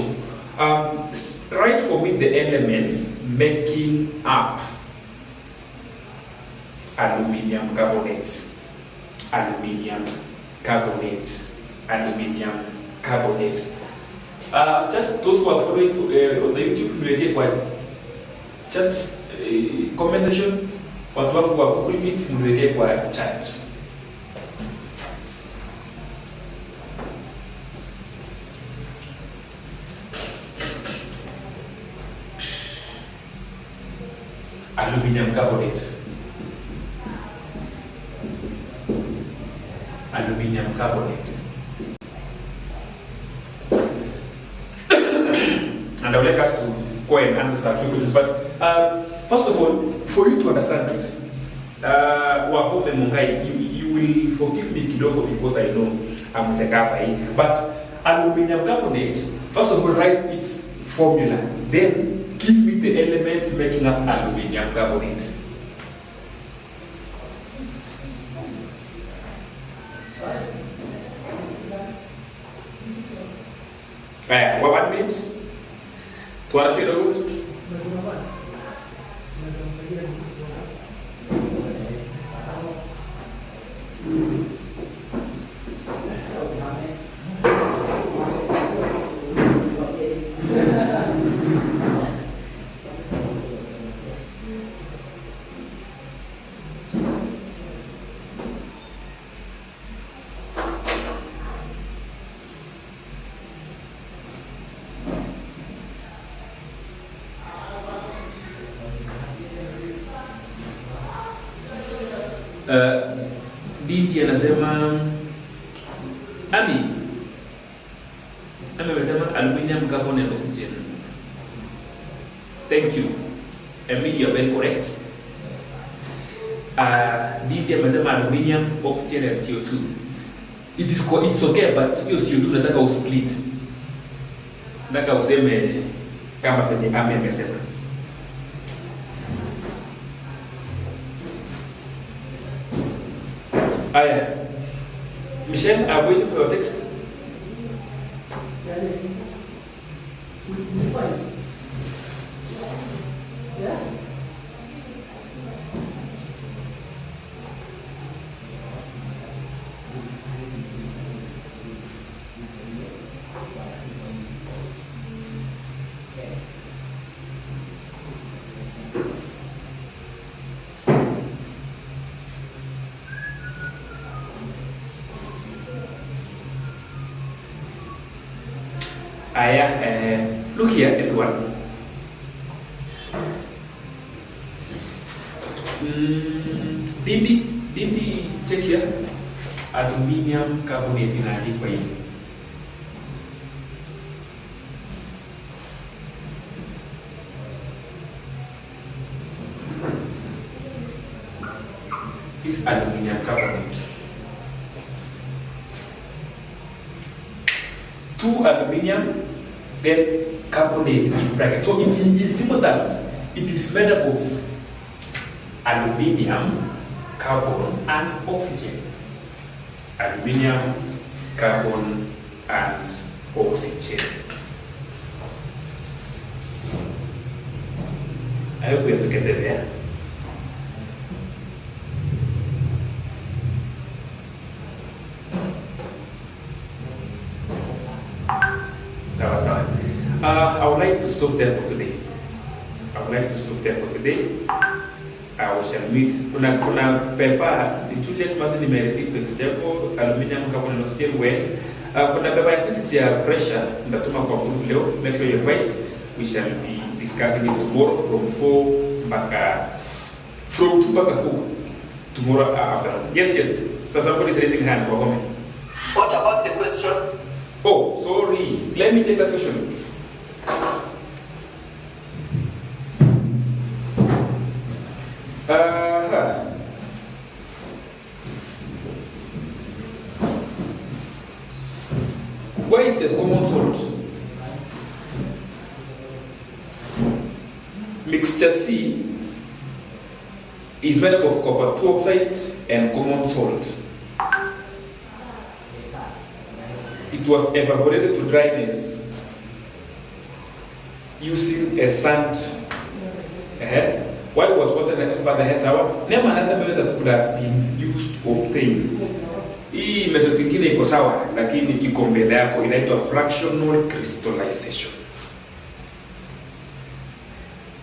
Write for me the elements making up aluminium carbonate. Just those who are following on the YouTube media kwa chat comment section, watu wangu wa kulimit mniwekee kwa chat. Aluminium carbonate. And I would like us to go and answer some few questions. But first of all, for you to understand this, Wahome Mungai, you will forgive me kidogo because I know I'm the Kafai. But aluminium carbonate, first of all, write its formula. Then give me the elements making up aluminium carbonate. What means? Tuara kidogo. Binti anasema Ami amesema aluminium carbonate oxygen. Thank you. Ami, you are very correct. Binti amesema aluminium, oxygen and CO2. It's okay, but hiyo CO2 nataka usplit. Nataka useme kama vile Ami amesema. Michelle, I'm waiting for your text. Look here, everyone. Dindi, check here. Aluminium carbonate inaandikwa hivi. This aluminium carbonate. 2 aluminium, then carbonate in bracket. So in simple terms, it is made up of aluminium, carbon, and oxygen. Aluminium, carbon, and oxygen. I hope we have to get there. I would like to stop there for today. We shall meet. Kuna paper, the Juliet must be receive text yako, aluminium, carbon, and oxygen well. Kuna paper ya physics ya pressure, ndatuma kwa group leo. Make sure you revise. We shall be discussing it tomorrow from 2 mpaka 4 tomorrow afternoon. Yes. So somebody is raising hand for home. What about the question? Oh, sorry. Let me check that question. Where is the common salt? Mixture C is made up of copper 2 oxide and common salt. It was evaporated to dryness using a sand. Why was water by the head sour? Name another method that could have been used to obtain. Hii method ingine iko sawa, lakini iko mbele yako, inaitwa fractional crystallization.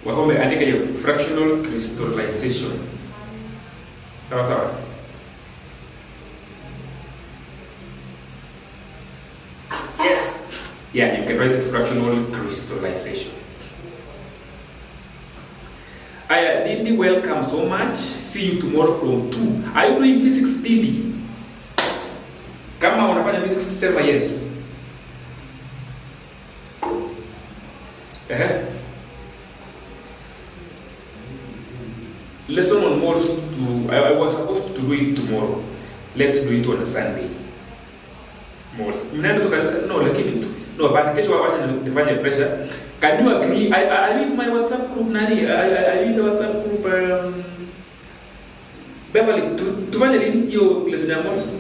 Wahome andika hiyo fractional crystallization. Sawa. Yes. Yeah, you can write it fractional crystallization. Dindi, welcome so much. See you tomorrow from 2. Are you doing physics, Dindi? Kama unafanya physics, sema yes. Lesson on moles I was supposed to do it tomorrow. Let's do it on Sunday. Moles. No, but kesho wawacha nifanye pressure. Can you agree? I read my WhatsApp group, Nani. I read the WhatsApp group. Beverly, tufanye nini hiyo lesson ya moles?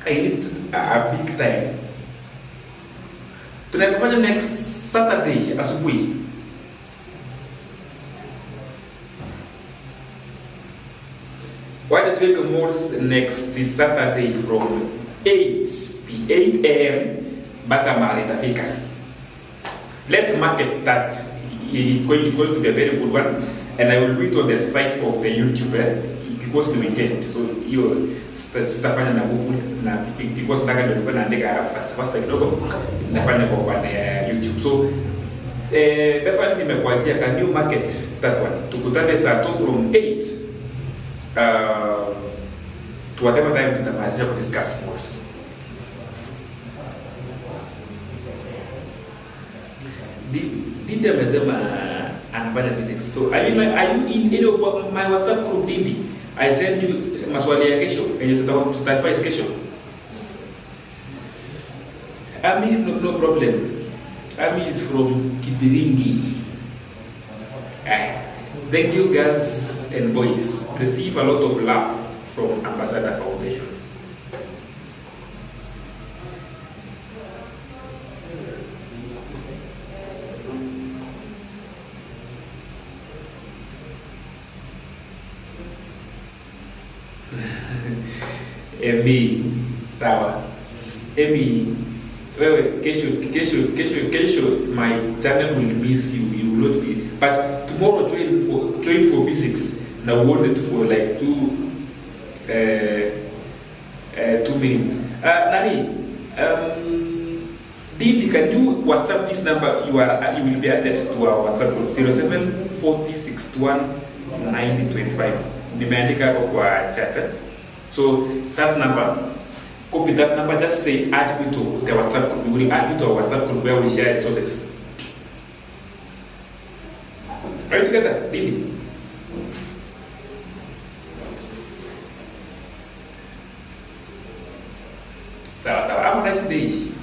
I need a big time. Tunaweza fanya next Saturday asubuhi. Why don't we do moles next this Saturday from 8 a.m. mpaka mahali itafika. Let's market that. It's going to be a very good one, and I will do it on the site of the YouTube because the weekend. So you sitafanya na Google na because nataka ndio naandika fast kidogo nafanya kwa upande ya YouTube. So definitely nimekuachia, can you market that one? Tukutane saa 2 from 8 to whatever time tutamalizia ku discuss more. Dindi amesema anafanya physics. So are you in any of my WhatsApp group, Dindi? I send you maswali ya kesho yenye tutadvise kesho. Ami, no problem. Ami is from Kibiringi. Thank you girls and boys. Receive a lot of love from Ambassador Foundation. Emi, sawa. Emi, wewe kesho my channel will miss you. You will not be. But tomorrow join for physics. Now we want it for like 2 minutes. Nani, Didi, can you WhatsApp this number? You will be added to our WhatsApp group 0740619025. Nimeandika hapo kwa chat. So that number, copy that number, just say add me to the WhatsApp group. We will add you to our WhatsApp group where we share resources. Right together, Didi. Sawa sawa. Have a nice day.